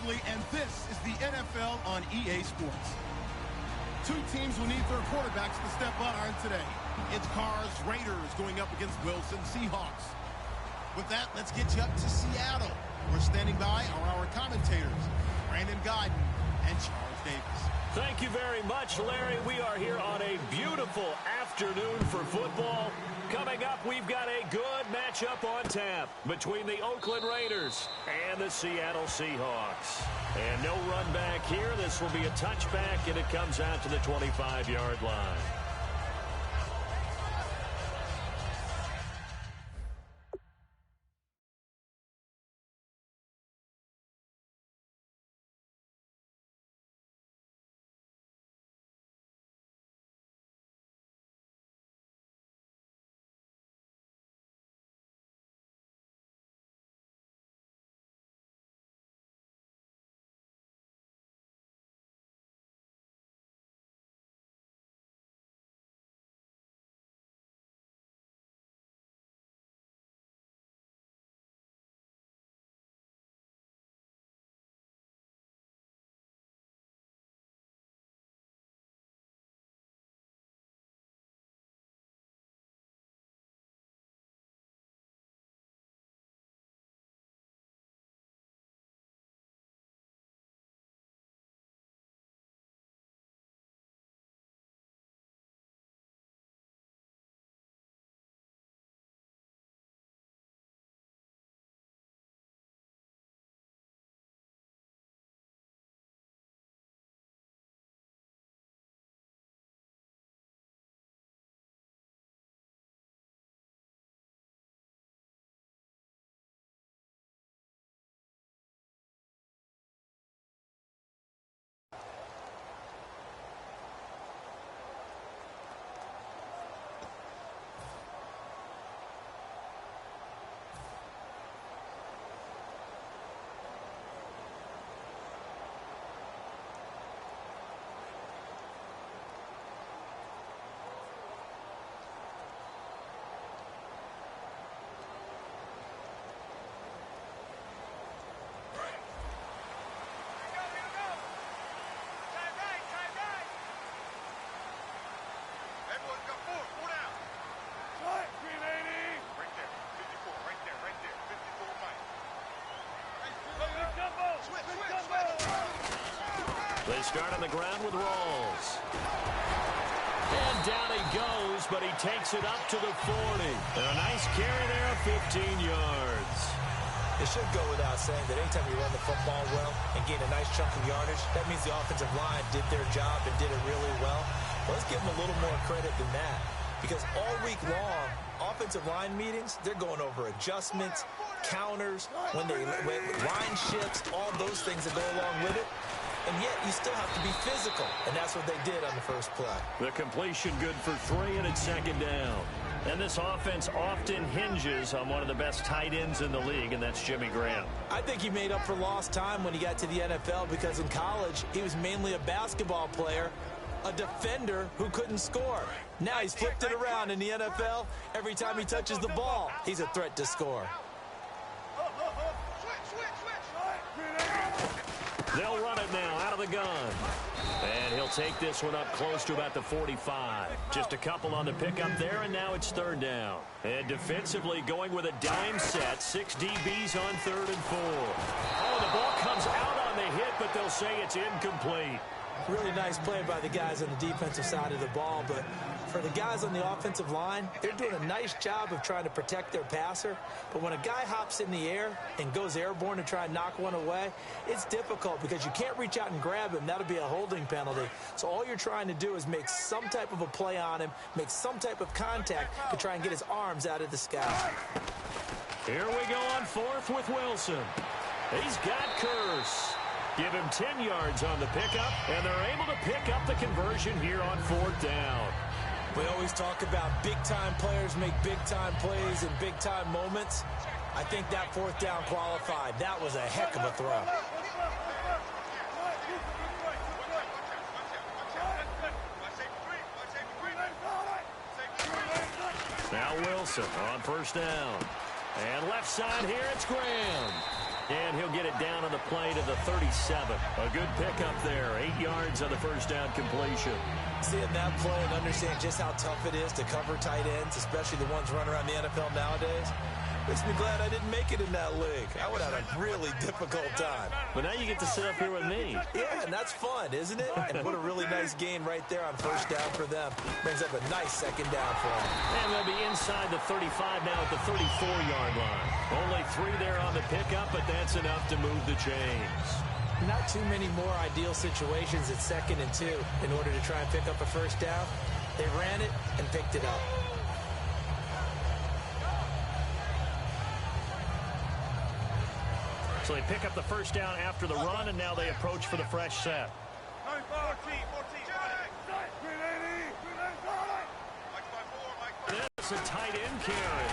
Absolutely, and this is the NFL on EA Sports. Two teams will need their quarterbacks to step up today. It's Carr's Raiders going up against Wilson Seahawks. With that, let's get you up to Seattle. We're standing by are our commentators, Brandon Guyton and Charles Davis. Thank you very much, Larry. We are here on a beautiful afternoon for football. Coming up, we've got a good matchup on tap between the Oakland Raiders and the Seattle Seahawks. And no run back here. This will be a touchback, and it comes out to the 25-yard line. They start on the ground with Rawls. And down he goes, but he takes it up to the 40. And a nice carry there, 15 yards. It should go without saying that anytime you run the football well and gain a nice chunk of yardage, that means the offensive line did their job and did it really well. But let's give them a little more credit than that. Because all week long, offensive line meetings, they're going over adjustments, counters, when line shifts, all those things that go along with it. And yet you still have to be physical, and that's what they did on the first play. The completion good for 3, and it's second down. And this offense often hinges on one of the best tight ends in the league, and that's Jimmy Graham. I think he made up for lost time when he got to the NFL because in college he was mainly a basketball player, a defender who couldn't score. Now he's flipped it around in the NFL. Every time he touches the ball, he's a threat to score. They'll run it now out of the gun. And he'll take this one up close to about the 45. Just a couple on the pickup there, and now it's third down. And defensively going with a dime set. 6 DBs on 3rd and 4. Oh, the ball comes out on the hit, but they'll say it's incomplete. Really nice play by the guys on the defensive side of the ball, but for the guys on the offensive line, they're doing a nice job of trying to protect their passer. But when a guy hops in the air and goes airborne to try and knock one away, it's difficult because you can't reach out and grab him. That'll be a holding penalty. So all you're trying to do is make some type of a play on him, make some type of contact to try and get his arms out of the sky. Here we go on 4th with Wilson. He's got Curse. Give him 10 yards on the pickup, and they're able to pick up the conversion here on 4th down. We always talk about big-time players make big-time plays in big-time moments. I think that 4th down qualified. That was a heck of a throw. Now Wilson on 1st down. And left side here, it's Graham. And he'll get it down on the play to the 37. A good pickup there. 8 yards on the first down completion. Seeing that play and understand just how tough it is to cover tight ends, especially the ones running around the NFL nowadays, makes me glad I didn't make it in that league. I would have had a really difficult time. But now you get to sit up here with me. Yeah, and that's fun, isn't it? And what a really nice gain right there on first down for them. Brings up a nice second down for them. And they'll be inside the 35 now at the 34-yard line. Only 3 there on the pickup, but that's enough to move the chains. Not too many more ideal situations at 2nd and 2 in order to try and pick up a first down. They ran it and picked it up. So they pick up the first down after the run, and now they approach for the fresh set. This is a tight end carry.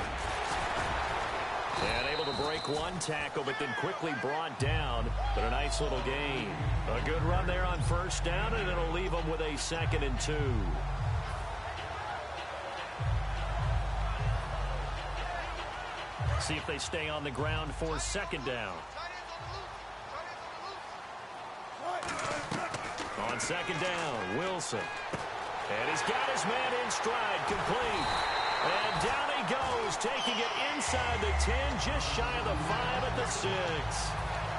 And able to break one tackle, but then quickly brought down. But a nice little gain. A good run there on first down, and it'll leave them with a 2nd and 2. See if they stay on the ground for 2nd down. On 2nd down, Wilson. And he's got his man in stride, complete. And down he goes, taking it inside the 10, just shy of the 5 at the 6.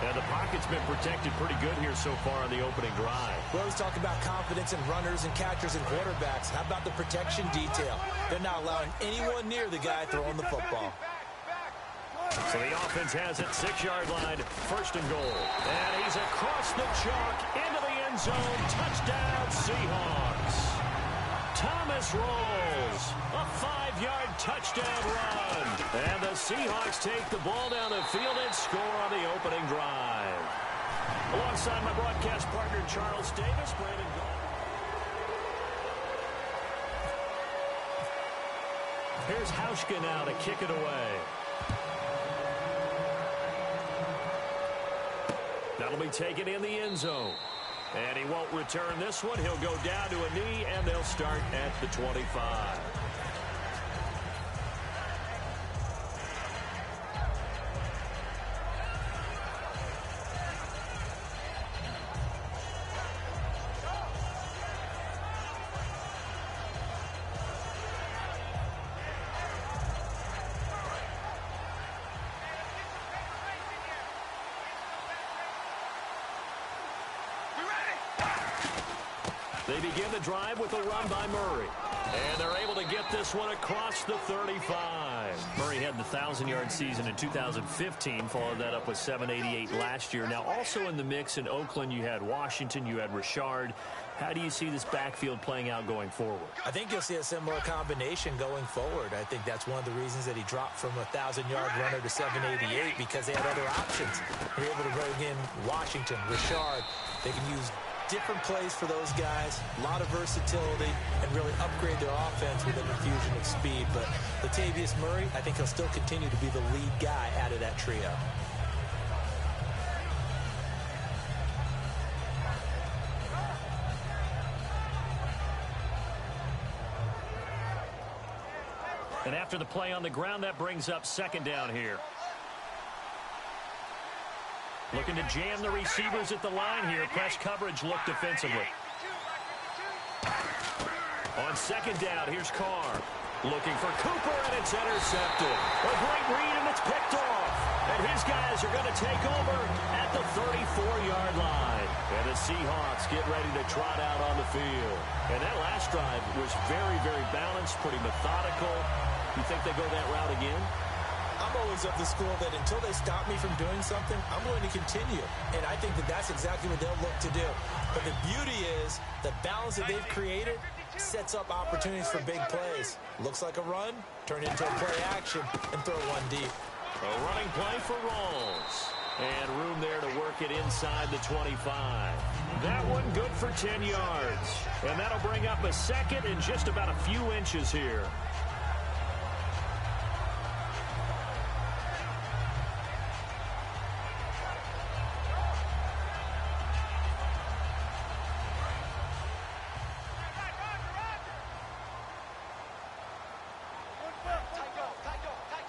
And the pocket's been protected pretty good here so far on the opening drive. We always talk about confidence in runners and catchers and quarterbacks. How about the protection detail? They're not allowing anyone near the guy throwing the football. So the offense has it, 6-yard line, 1st and goal. And he's across the chalk, into the end zone, touchdown Seahawks. Thomas rolls, a 5-yard touchdown run. And the Seahawks take the ball down the field and score on the opening drive. Alongside my broadcast partner, Charles Davis, Brandon Gold. Here's Hauschka now to kick it away. That'll be taken in the end zone. And he won't return this one. He'll go down to a knee, and they'll start at the 25. They begin the drive with a run by Murray. And they're able to get this one across the 35. Murray had the 1,000-yard season in 2015. Followed that up with 788 last year. Now, also in the mix in Oakland, you had Washington, you had Richard. How do you see this backfield playing out going forward? I think you'll see a similar combination going forward. I think that's one of the reasons that he dropped from a 1,000-yard runner to 788, because they had other options. They're able to bring in Washington, Richard. They can use different plays for those guys, a lot of versatility, and really upgrade their offense with an infusion of speed. But Latavius Murray, I think he'll still continue to be the lead guy out of that trio. And after the play on the ground, that brings up 2nd down here. Looking to jam the receivers at the line here. Press coverage look defensively. On 2nd down, here's Carr. Looking for Cooper, and it's intercepted. A great read, and it's picked off. And his guys are going to take over at the 34-yard line. And the Seahawks get ready to trot out on the field. And that last drive was very, very balanced, pretty methodical. You think they go that route again? I'm always of the school that until they stop me from doing something, I'm going to continue. And I think that that's exactly what they'll look to do. But the beauty is the balance that they've created sets up opportunities for big plays. Looks like a run, turn it into a play action, and throw one deep. A running play for Rawls. And room there to work it inside the 25. That one good for 10 yards. And that'll bring up a 2nd and just about a few inches here.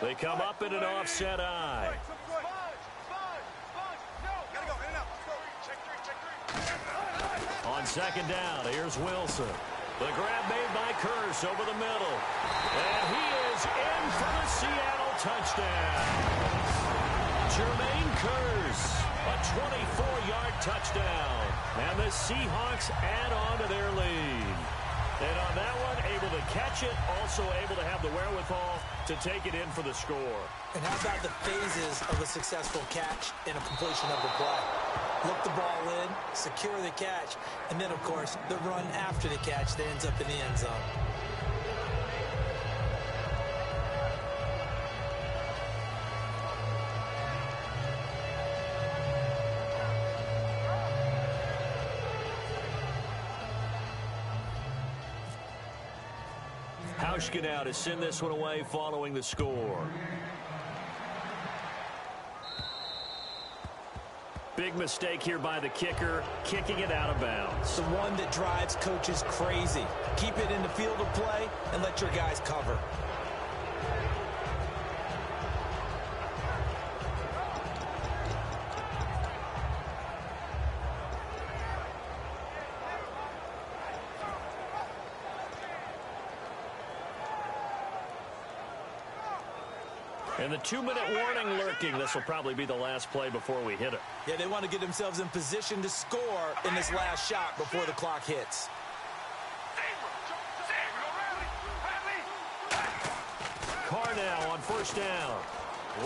They come up in an offset eye. second down. Here's Wilson. The grab made by Kearse over the middle. And he is in for the Seattle touchdown. Jermaine Kearse, a 24-yard touchdown. And the Seahawks add on to their lead. And on that one, able to catch it, also able to have the wherewithal to take it in for the score. And how about the phases of a successful catch and a completion of the play? Look the ball in, secure the catch, and then, of course, the run after the catch that ends up in the end zone. Hauschka now to send this one away following the score. Big mistake here by the kicker, kicking it out of bounds. The one that drives coaches crazy. Keep it in the field of play and let your guys cover. And the 2-minute warning lurking. This will probably be the last play before we hit it. Yeah, they want to get themselves in position to score in this last shot before the clock hits. Carr now on first down.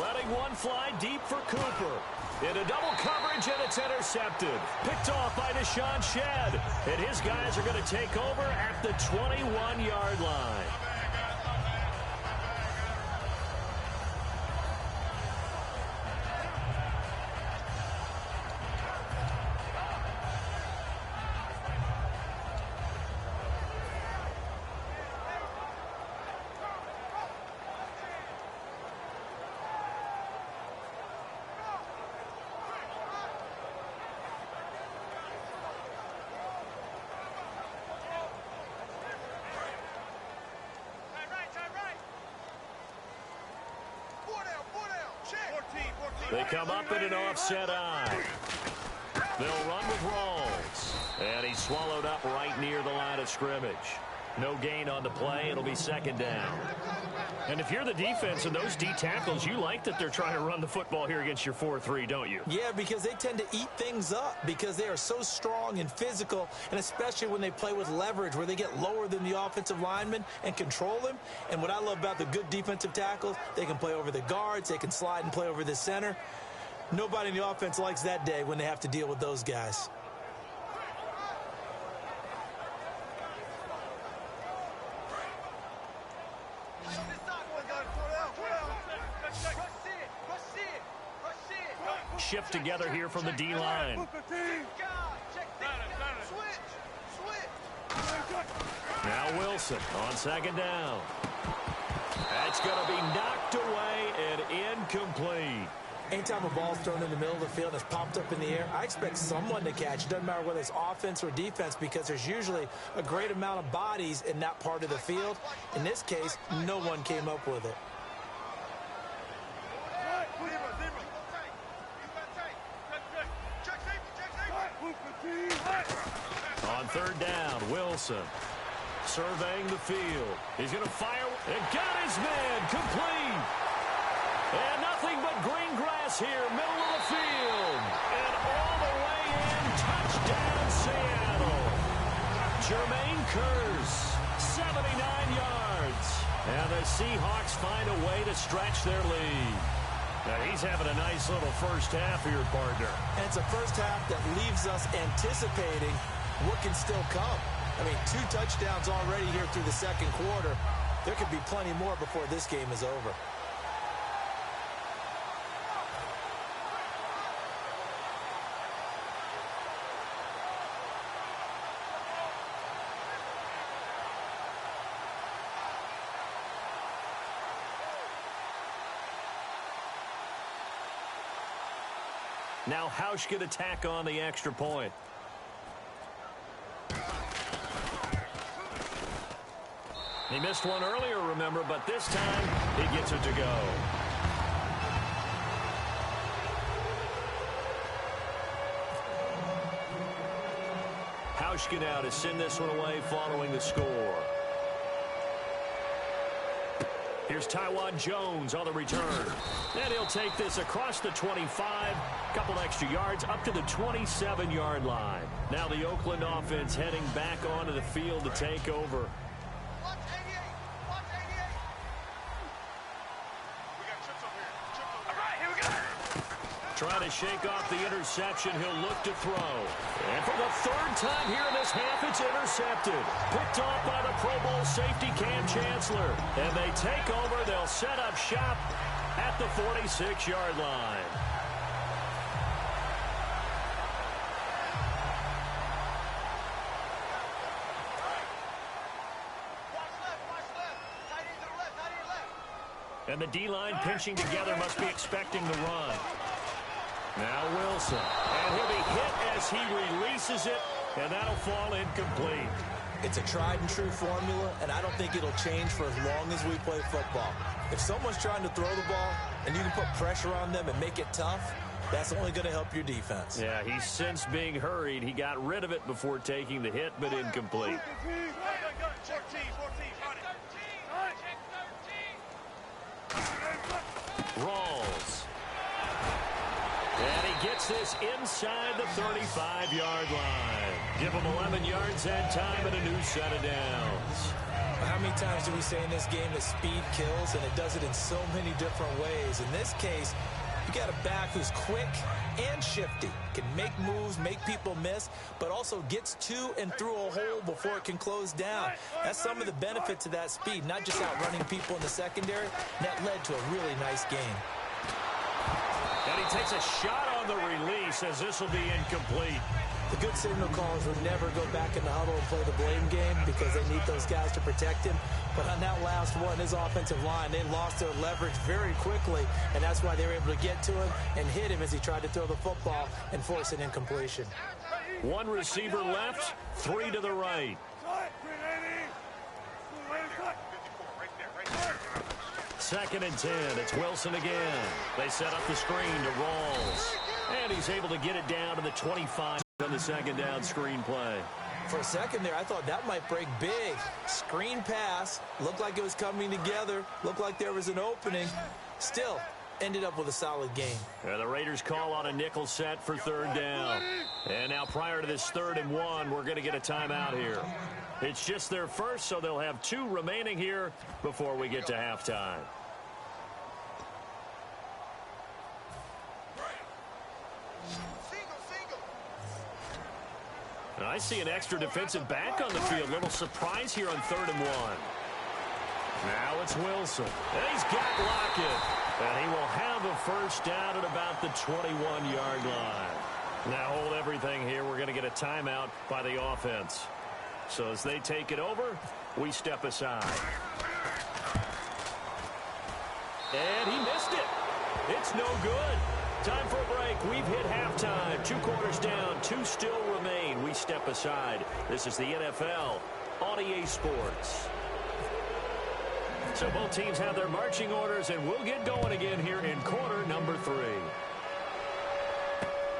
Letting one fly deep for Cooper. Into double coverage, and it's intercepted. Picked off by Deshaun Shedd. And his guys are going to take over at the 21-yard line. They come up in an offset eye. They'll run with Rawls. And he's swallowed up right near the line of scrimmage. No gain on the play. It'll be second down. And if you're the defense and those D tackles, you like that they're trying to run the football here against your 4-3, don't you? Yeah, because they tend to eat things up because they are so strong and physical, and especially when they play with leverage where they get lower than the offensive lineman and control him. And what I love about the good defensive tackles, they can play over the guards, they can slide and play over the center. Nobody in the offense likes that day when they have to deal with those guys. Shift together here from the D-line. Now Wilson on second down. That's going to be knocked away and incomplete. Anytime a ball's thrown in the middle of the field and it's popped up in the air, I expect someone to catch. It doesn't matter whether it's offense or defense because there's usually a great amount of bodies in that part of the field. In this case, no one came up with it. On third down, Wilson surveying the field. He's going to fire and got his man complete. And nothing but green grass here, middle of the field. And all the way in, touchdown Seattle. Jermaine Kearse, 79 yards. And the Seahawks find a way to stretch their lead. Now he's having a nice little first half here, partner. And it's a first half that leaves us anticipating what can still come. I mean, 2 touchdowns already here through the second quarter. There could be plenty more before this game is over. Now Hauschka to tack on the extra point. He missed one earlier, remember, but this time he gets it to go. Pushkin now to send this one away following the score. Here's Tywan Jones on the return. And he'll take this across the 25, couple extra yards, up to the 27-yard line. Now the Oakland offense heading back onto the field to take over. Trying to shake off the interception. He'll look to throw. And for the third time here in this half, it's intercepted. Picked off by the Pro Bowl safety Cam Chancellor. And they take over. They'll set up shop at the 46-yard line. And the D-line pinching together, must be expecting the run. Now Wilson, and he'll be hit as he releases it, and that'll fall incomplete. It's a tried-and-true formula, and I don't think it'll change for as long as we play football. If someone's trying to throw the ball, and you can put pressure on them and make it tough, that's only going to help your defense. Yeah, he's since being hurried. He got rid of it before taking the hit, but incomplete. Rawls. And he gets this inside the 35-yard line. Give him 11 yards that time and a new set of downs. How many times do we say in this game that speed kills, and it does it in so many different ways? In this case, you got a back who's quick and shifty, can make moves, make people miss, but also gets to and through a hole before it can close down. That's some of the benefits of that speed, not just outrunning people in the secondary. That led to a really nice game. And he takes a shot on the release as this will be incomplete. The good signal callers would never go back in the huddle and play the blame game because they need those guys to protect him. But on that last one, his offensive line, they lost their leverage very quickly, and that's why they were able to get to him and hit him as he tried to throw the football and force an incompletion. One receiver left, three to the right. Second and 10. It's Wilson again. They set up the screen to Rawls. And he's able to get it down to the 25 on the second down screen play. For a second there, I thought that might break big. Screen pass. Looked like it was coming together. Looked like there was an opening. Still, ended up with a solid game. The Raiders call on a nickel set for third down. And now prior to this 3rd and 1, we're going to get a timeout here. It's just their first, so they'll have 2 remaining here before we get to halftime. I see an extra defensive back on the field. Little surprise here on 3rd and 1. Now it's Wilson. And he's got Lockett. And he will have a first down at about the 21-yard line. Now hold everything here. We're going to get a timeout by the offense. So as they take it over, we step aside. And he missed it. It's no good. Time for a break. We've hit halftime. 2 quarters down. 2 still remain. We step aside. This is the NFL on EA Sports. So both teams have their marching orders, and we'll get going again here in quarter number 3.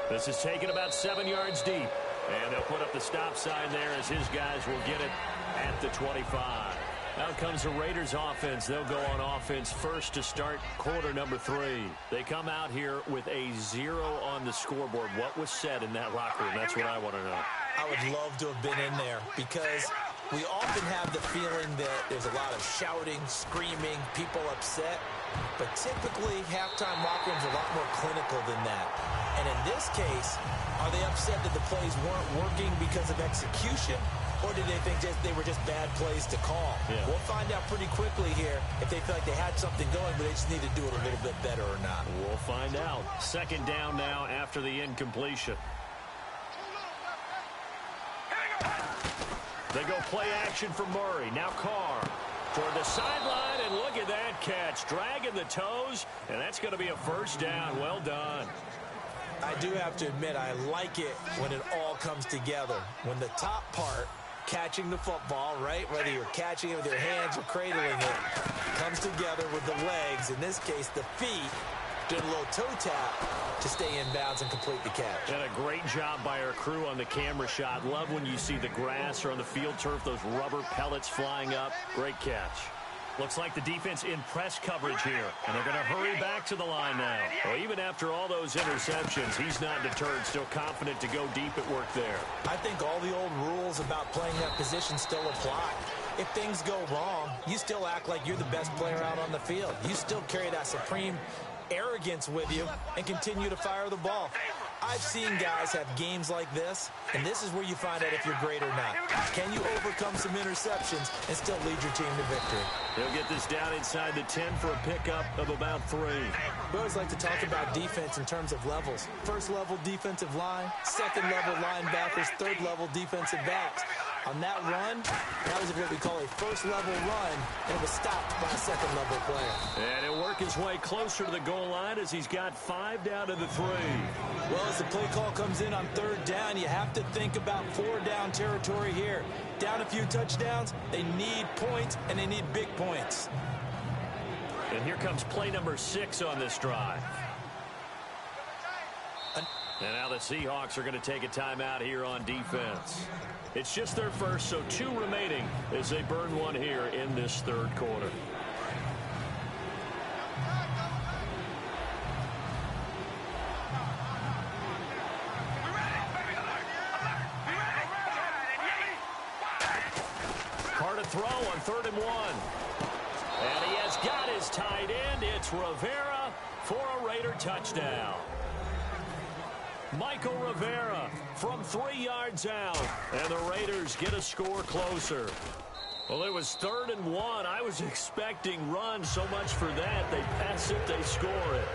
This is taken about 7 yards deep. And they'll put up the stop sign there as his guys will get it at the 25. Out comes the Raiders offense. They'll go on offense first to start quarter number 3. They come out here with a 0 on the scoreboard. What was said in that locker room? That's what I want to know. I would love to have been in there because we often have the feeling that there's a lot of shouting, screaming, people upset. But typically, halftime locker rooms are a lot more clinical than that. And in this case, are they upset that the plays weren't working because of execution? Or did they think they were just bad plays to call? Yeah. We'll find out pretty quickly here if they feel like they had something going, but they just need to do it a little bit better or not. We'll find out. Second down now after the incompletion. They go play action for Murray. Now Carr toward the sideline, and look at that catch. Dragging the toes, and that's going to be a first down. Well done. I do have to admit, I like it when it all comes together. When the top part, catching the football, right, whether you're catching it with your hands or cradling it, comes together with the legs, in this case the feet, doing a little toe tap to stay in bounds and complete the catch. And a great job by our crew on the camera shot. Love when you see the grass or on the field turf, those rubber pellets flying up. Great catch. Looks like the defense in press coverage here, and they're going to hurry back to the line now. Well, even after all those interceptions, he's not deterred, still confident to go deep at work there. I think all the old rules about playing that position still apply. If things go wrong, you still act like you're the best player out on the field. You still carry that supreme arrogance with you and continue to fire the ball. I've seen guys have games like this, and this is where you find out if you're great or not. Can you overcome some interceptions and still lead your team to victory? He'll get this down inside the 10 for a pickup of about 3. We always like to talk about defense in terms of levels. First level defensive line, second level linebackers, third level defensive backs. On that run, that was what we call a first-level run, and it was stopped by a second-level player. And he'll work his way closer to the goal line as he's got 5 down to the 3. Well, as the play call comes in on 3rd down, you have to think about 4-down territory here. Down a few touchdowns, they need points, and they need big points. And here comes play number 6 on this drive. And now the Seahawks are going to take a timeout here on defense. It's just their first, so 2 remaining as they burn one here in this 3rd quarter. Hard to throw on 3rd and 1. And he has got his tight end. It's Rivera for a Raider touchdown. Michael Rivera from 3 yards out, and the Raiders get a score closer. Well, it was 3rd and 1. I was expecting runs, so much for that. They pass it, they score it.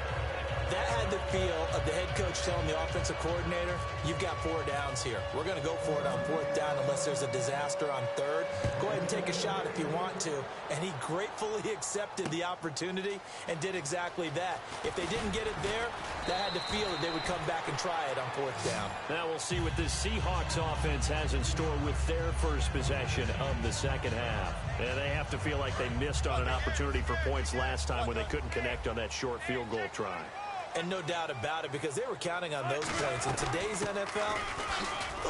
That had the feel of the head coach telling the offensive coordinator, you've got 4 downs here. We're going to go for it on 4th down unless there's a disaster on 3rd. Go ahead and take a shot if you want to. And he gratefully accepted the opportunity and did exactly that. If they didn't get it there, that had the feel that they would come back and try it on 4th down. Now we'll see what this Seahawks offense has in store with their first possession of the 2nd half. And they have to feel like they missed on an opportunity for points last time when they couldn't connect on that short field goal try. And no doubt about it, because they were counting on those points. In today's NFL,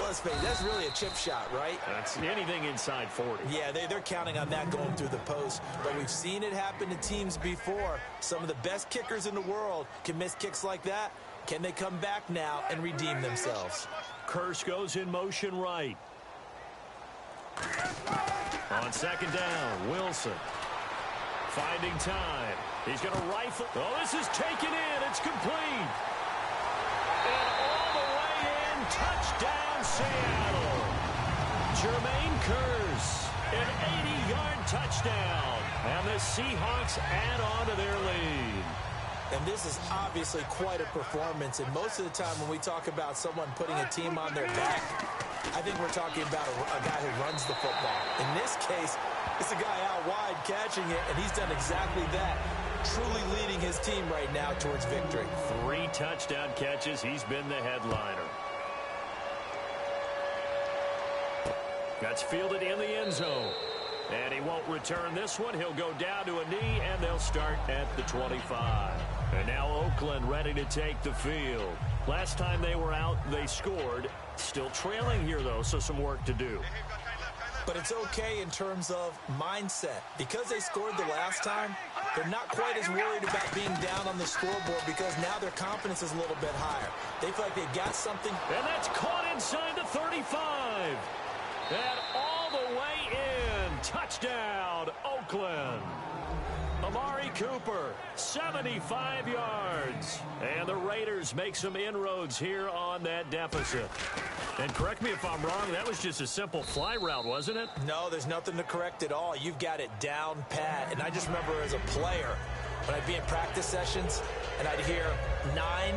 let's face it, that's really a chip shot, right? That's anything inside 40. Yeah, they're counting on that going through the post. But we've seen it happen to teams before. Some of the best kickers in the world can miss kicks like that. Can they come back now and redeem themselves? Curse goes in motion right. On 2nd down, Wilson. Finding time. He's going to rifle. Oh, this is taken in. It's complete. And all the way in. Touchdown, Seattle. Jermaine Kearse. An 80-yard touchdown. And the Seahawks add on to their lead. And this is obviously quite a performance. And most of the time when we talk about someone putting a team on their back, I think we're talking about a guy who runs the football. In this case, it's a guy out wide catching it, and he's done exactly that. Truly leading his team right now towards victory. 3 touchdown catches. He's been the headliner. That's fielded in the end zone. And he won't return this one. He'll go down to a knee, and they'll start at the 25. And now Oakland ready to take the field. Last time they were out, they scored. Still trailing here, though, so some work to do. But it's okay in terms of mindset. Because they scored the last time, they're not quite as worried about being down on the scoreboard because now their confidence is a little bit higher. They feel like they've got something. And that's caught inside the 35. And all the way in. Touchdown, Oakland. Amari Cooper, 75 yards. And the Raiders make some inroads here on that deficit. And correct me if I'm wrong, that was just a simple fly route, wasn't it? No, there's nothing to correct at all. You've got it down pat. And I just remember as a player, when I'd be in practice sessions and I'd hear 9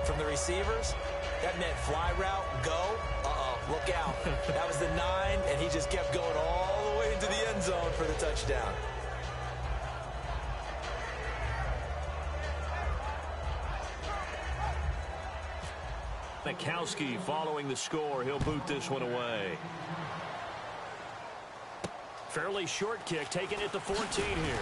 from the receivers, that meant fly route, go. Look out. That was the 9, and he just kept going all the way into the end zone for the touchdown. Mikowski following the score. He'll boot this one away. Fairly short kick taken at the 14 here.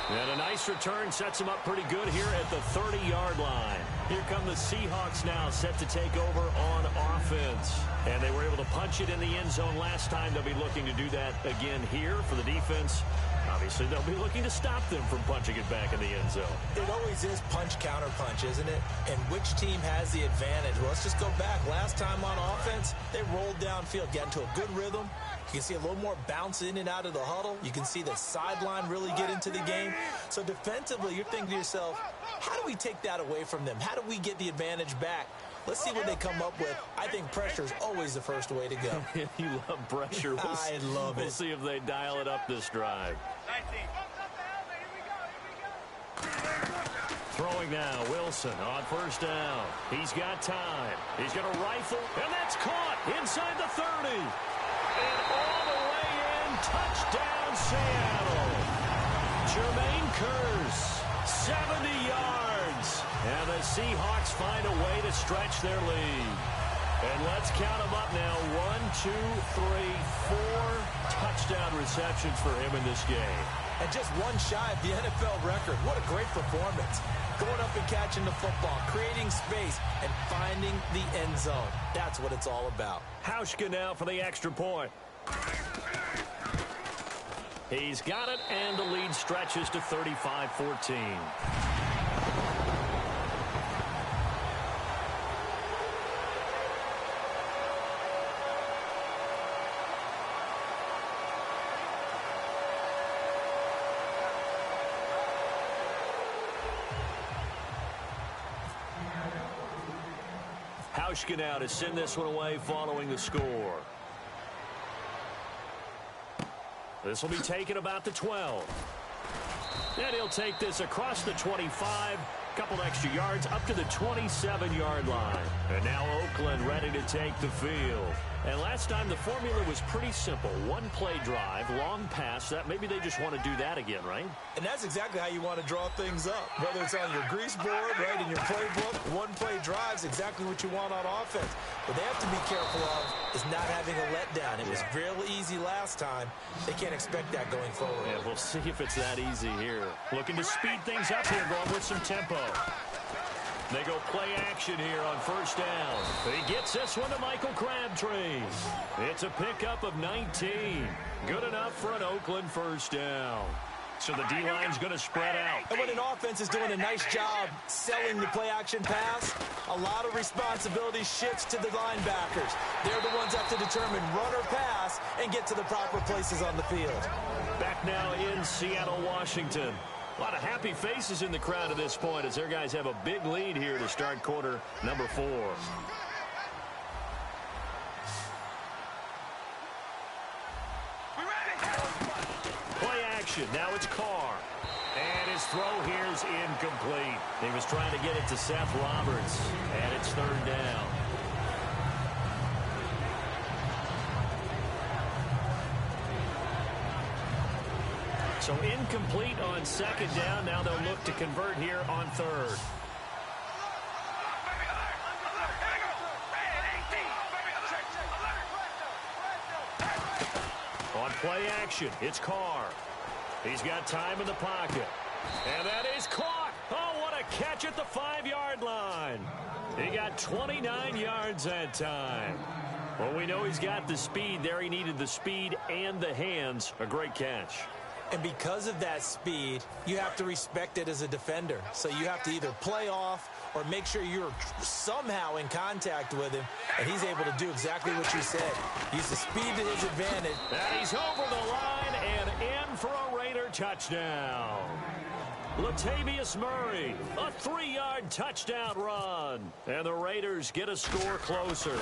And a nice return sets them up pretty good here at the 30-yard line. Here come the Seahawks now, set to take over on offense. And they were able to punch it in the end zone last time. They'll be looking to do that again here for the defense. Obviously, they'll be looking to stop them from punching it back in the end zone. It always is punch-counter-punch, isn't it? And which team has the advantage? Well, let's just go back. Last time on offense, they rolled downfield, got into a good rhythm. You can see a little more bounce in and out of the huddle. You can see the sideline really get into the game. So defensively, you're thinking to yourself, how do we take that away from them? How do we get the advantage back? Let's see what they come up with. I think pressure is always the first way to go. You love pressure. I love it. We'll see if they dial it up this drive. Throwing now, Wilson on first down. He's got time. He's got a rifle, and that's caught inside the 30. And all the way in, touchdown Seattle. Jermaine Kearse, 70 yards. And the Seahawks find a way to stretch their lead. And let's count them up now. 1, 2, 3, 4 touchdown receptions for him in this game. And just one shy of the NFL record. What a great performance. Going up and catching the football, creating space, and finding the end zone. That's what it's all about. Hauschka now for the extra point. He's got it, and the lead stretches to 35-14. Hauschka now to send this one away following the score. This will be taken about the 12. And he'll take this across the 25. Couple extra yards up to the 27-yard line. And now Oakland ready to take the field. And last time the formula was pretty simple. One-play drive, long pass. That maybe they just want to do that again, right? And that's exactly how you want to draw things up. Whether it's on your grease board, right, in your playbook, one-play drive is exactly what you want on offense. What they have to be careful of is not having a letdown. It was real easy last time. They can't expect that going forward. Yeah, we'll see if it's that easy here. Looking to speed things up here, going with some tempo. They go play action here on first down. He gets this one to Michael Crabtree. It's a pickup of 19. Good enough for an Oakland first down. So the D-line's going to spread out. And when an offense is doing a nice job selling the play-action pass, a lot of responsibility shifts to the linebackers. They're the ones that have to determine run or pass and get to the proper places on the field. Back now in Seattle, Washington. A lot of happy faces in the crowd at this point as their guys have a big lead here to start quarter number 4. Play action. Now it's Carr. And his throw here is incomplete. He was trying to get it to Seth Roberts. And it's third down. So incomplete on second down. Now they'll look to convert here on third. On play action, it's Carr. He's got time in the pocket. And that is caught. Oh, what a catch at the 5-yard line. He got 29 yards that time. Well, we know he's got the speed there. He needed the speed and the hands. A great catch. And because of that speed, you have to respect it as a defender. So you have to either play off or make sure you're somehow in contact with him. And he's able to do exactly what you said. Use the speed to his advantage. And he's over the line and in for a Raider touchdown. Latavius Murray, a 3-yard touchdown run. And the Raiders get a score closer.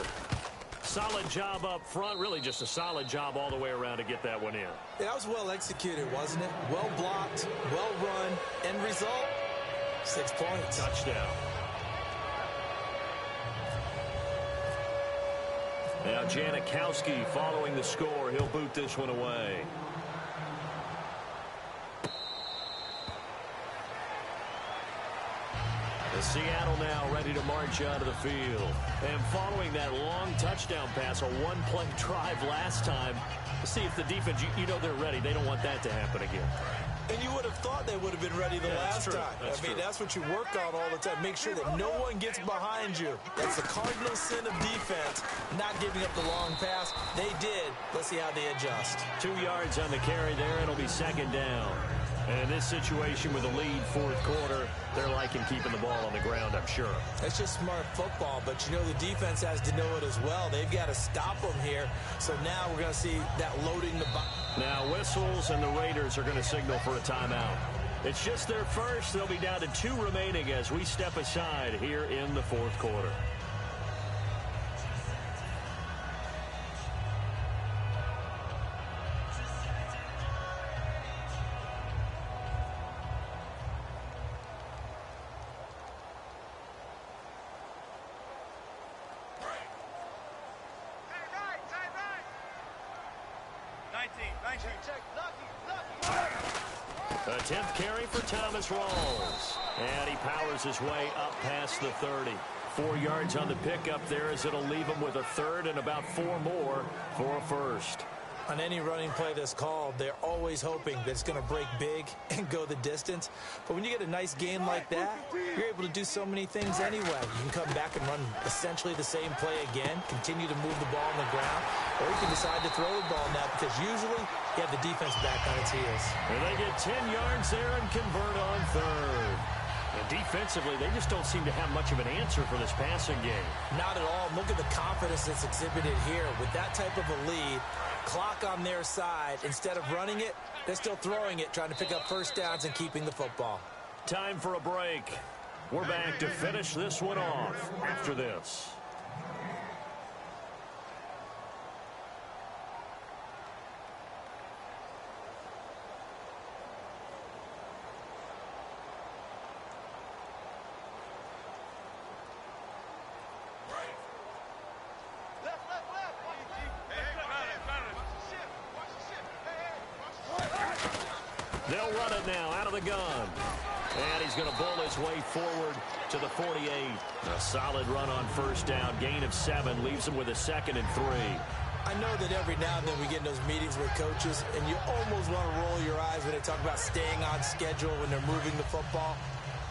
Solid job up front. Really just a solid job all the way around to get that one in. That was well executed, wasn't it? Well blocked, well run. End result, 6 points. Touchdown. Now Janikowski following the score. He'll boot this one away. Seattle now ready to march out of the field. And following that long touchdown pass, a one-play drive last time, let's see if the defense, you know they're ready. They don't want that to happen again. And you would have thought they would have been ready the last time. I mean, that's what you work on all the time. Make sure that no one gets behind you. That's the cardinal sin of defense, not giving up the long pass. They did. Let's see how they adjust. 2 yards on the carry there. It'll be second down. And in this situation with a lead fourth quarter, they're liking keeping the ball on the ground, I'm sure. That's just smart football, but you know the defense has to know it as well. They've got to stop them here. So now we're going to see that loading the box. Now whistles and the Raiders are going to signal for a timeout. It's just their first. They'll be down to 2 remaining as we step aside here in the fourth quarter. A 10th carry for Thomas Rawls. And he powers his way up past the 30. 4 yards on the pickup there as it'll leave him with a third and about 4 more for a first. On any running play that's called, they're always hoping that it's going to break big and go the distance. But when you get a nice gain like that, you're able to do so many things anyway. You can come back and run essentially the same play again, continue to move the ball on the ground, or you can decide to throw the ball now because usually you have the defense back on its heels. And they get 10 yards there and convert on third. And defensively, they just don't seem to have much of an answer for this passing game. Not at all. Look at the confidence that's exhibited here. With that type of a lead, clock on their side, instead of running it, they're still throwing it, trying to pick up first downs and keeping the football. Time for a break. We're back to finish this one off after this. They'll run it now out of the gun. And he's going to bull his way forward to the 48. A solid run on first down. Gain of 7 leaves him with a 2nd and 3. I know that every now and then we get in those meetings with coaches, and you almost want to roll your eyes when they talk about staying on schedule when they're moving the football.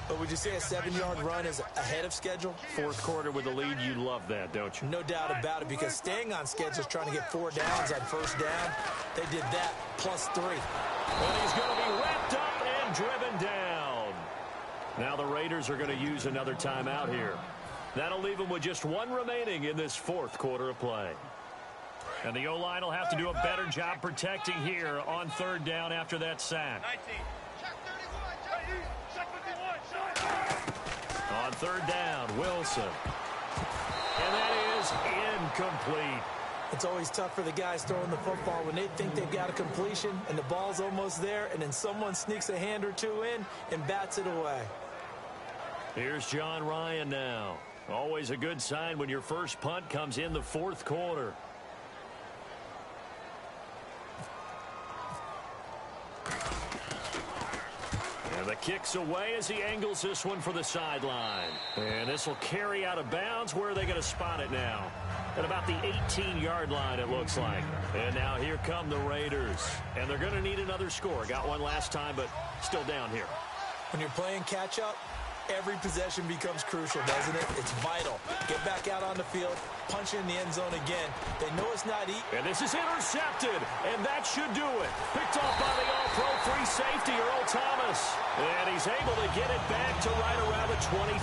But would you say a 7-yard run is ahead of schedule? Fourth quarter with the lead, you love that, don't you? No doubt about it, because staying on schedule is trying to get 4 downs on first down. They did that plus 3. And he's going to be wrapped up and driven down. Now the Raiders are going to use another timeout here. That'll leave them with just 1 remaining in this fourth quarter of play. And the O-line will have to do a better job protecting here on third down after that sack. 19. Check 31. Check 51. On third down, Wilson. And that is incomplete. It's always tough for the guys throwing the football when they think they've got a completion and the ball's almost there, and then someone sneaks a hand or 2 in and bats it away. Here's John Ryan now. Always a good sign when your first punt comes in the fourth quarter. And the kick's away as he angles this one for the sideline. And this will carry out of bounds. Where are they going to spot it now? At about the 18-yard line, it looks like. And now here come the Raiders. And they're going to need another score. Got one last time, but still down here. When you're playing catch-up, every possession becomes crucial, doesn't it? It's vital. Get back out on the field, punch in the end zone again. They know it's not easy. And this is intercepted, and that should do it. Picked off by the All-Pro free safety, Earl Thomas. And he's able to get it back to right around the 27.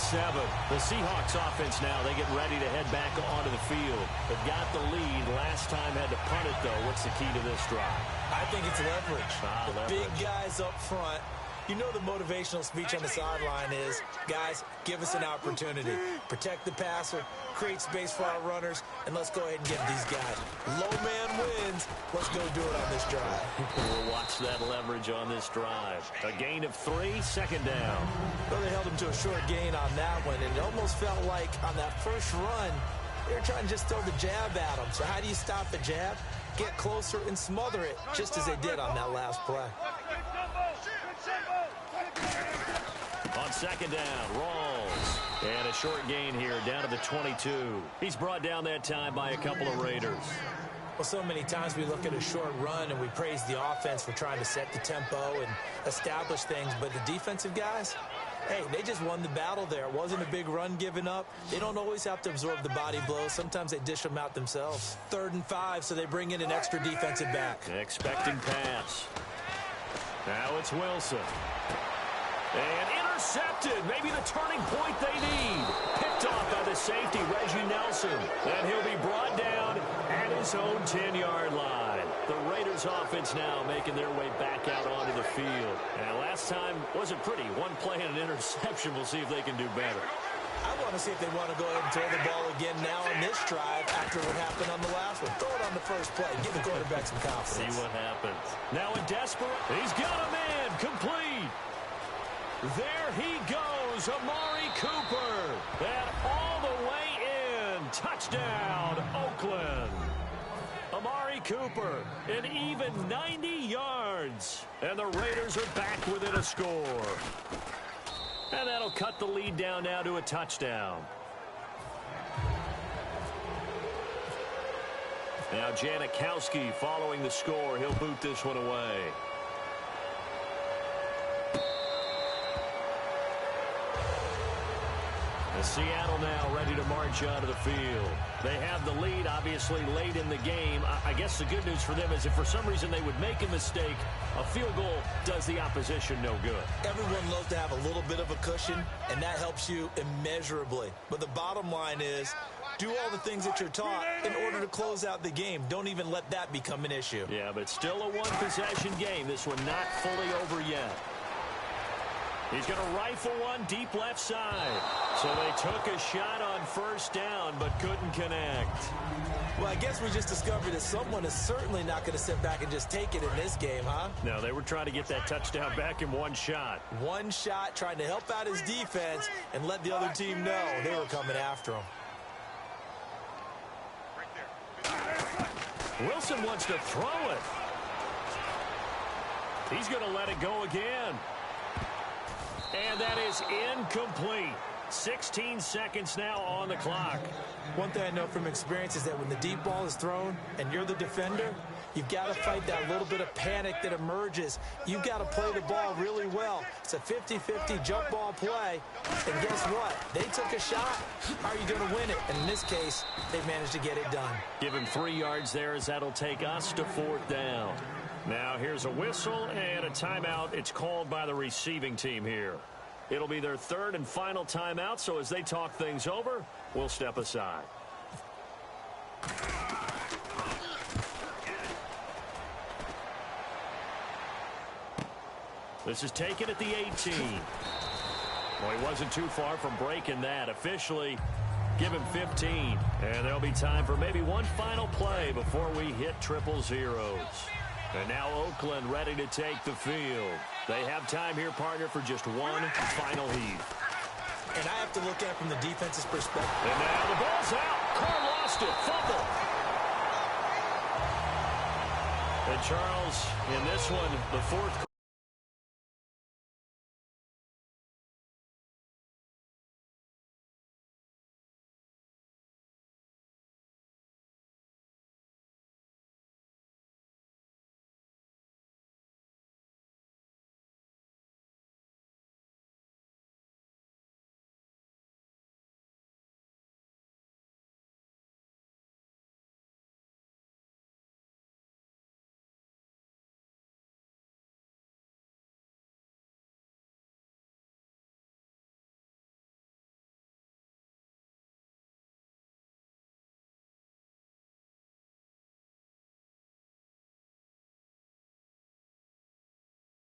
The Seahawks offense now, they get ready to head back onto the field. They've got the lead. Last time had to punt it, though. What's the key to this drive? I think it's leverage. Leverage. Big guys up front. You know the motivational speech on the sideline is, guys, give us an opportunity. Protect the passer, create space for our runners, and let's go ahead and get these guys. Low man wins. Let's go do it on this drive. We'll watch that leverage on this drive. A gain of 3, second down. Well, they held him to a short gain on that one, and it almost felt like on that first run, they were trying to just throw the jab at him. So how do you stop the jab? Get closer and smother it, just as they did on that last play. On second down, Rawls. And a short gain here down to the 22. He's brought down that time by a couple of Raiders. Well, so many times we look at a short run and we praise the offense for trying to set the tempo and establish things, but the defensive guys, hey, they just won the battle there. It wasn't a big run given up. They don't always have to absorb the body blows. Sometimes they dish them out themselves. 3rd and 5, so they bring in an extra defensive back. Expecting pass. Now it's Wilson. And intercepted. Maybe the turning point they need. Picked off by the safety, Reggie Nelson. And he'll be brought down at his own 10-yard line. The Raiders offense now making their way back out onto the field. And last time wasn't pretty. One play and an interception. We'll see if they can do better. I want to see if they want to go ahead and throw the ball again now on this drive after what happened on the last one. Throw it on the first play. Give the quarterback some confidence. See what happens. Now in desperate. He's got a man. Complete. There he goes, Amari Cooper. And all the way in. Touchdown, Oakland. Amari Cooper, an even 90 yards. And the Raiders are back within a score. And that'll cut the lead down now to a touchdown. Now Janikowski following the score. He'll boot this one away. Seattle now ready to march out of the field. They have the lead, obviously, late in the game. I guess the good news for them is if for some reason they would make a mistake, a field goal does the opposition no good. Everyone loves to have a little bit of a cushion, and that helps you immeasurably. But the bottom line is, do all the things that you're taught in order to close out the game. Don't even let that become an issue. Yeah, but still a one-possession game. This one not fully over yet. He's going to rifle one deep left side. So they took a shot on first down, but couldn't connect. Well, I guess we just discovered that someone is certainly not going to sit back and just take it in this game, huh? No, they were trying to get that touchdown back in one shot. One shot, trying to help out his defense and let the other team know they were coming after him. Wilson wants to throw it. He's going to let it go again. And that is incomplete. 16 seconds now on the clock. One thing I know from experience is that when the deep ball is thrown and you're the defender, you've got to fight that little bit of panic that emerges. You've got to play the ball really well. It's a 50-50 jump ball play. And guess what? They took a shot. How are you going to win it? And in this case, they managed to get it done. Give him 3 yards there as that'll take us to 4th down. Now here's a whistle and a timeout. It's called by the receiving team here. It'll be their 3rd and final timeout, so as they talk things over, we'll step aside. This is taken at the 18. Well, he wasn't too far from breaking that. Officially, give him 15. And there'll be time for maybe one final play before we hit triple zeros. And now Oakland ready to take the field. They have time here, partner, for just one final heave. And I have to look at it from the defense's perspective. And now the ball's out. Carr lost it. Fumble. And Charles, in this one, the 4th.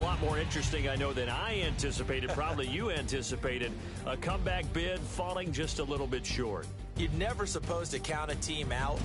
A lot more interesting, I know, than I anticipated. Probably you anticipated. A comeback bid falling just a little bit short. You're never supposed to count a team out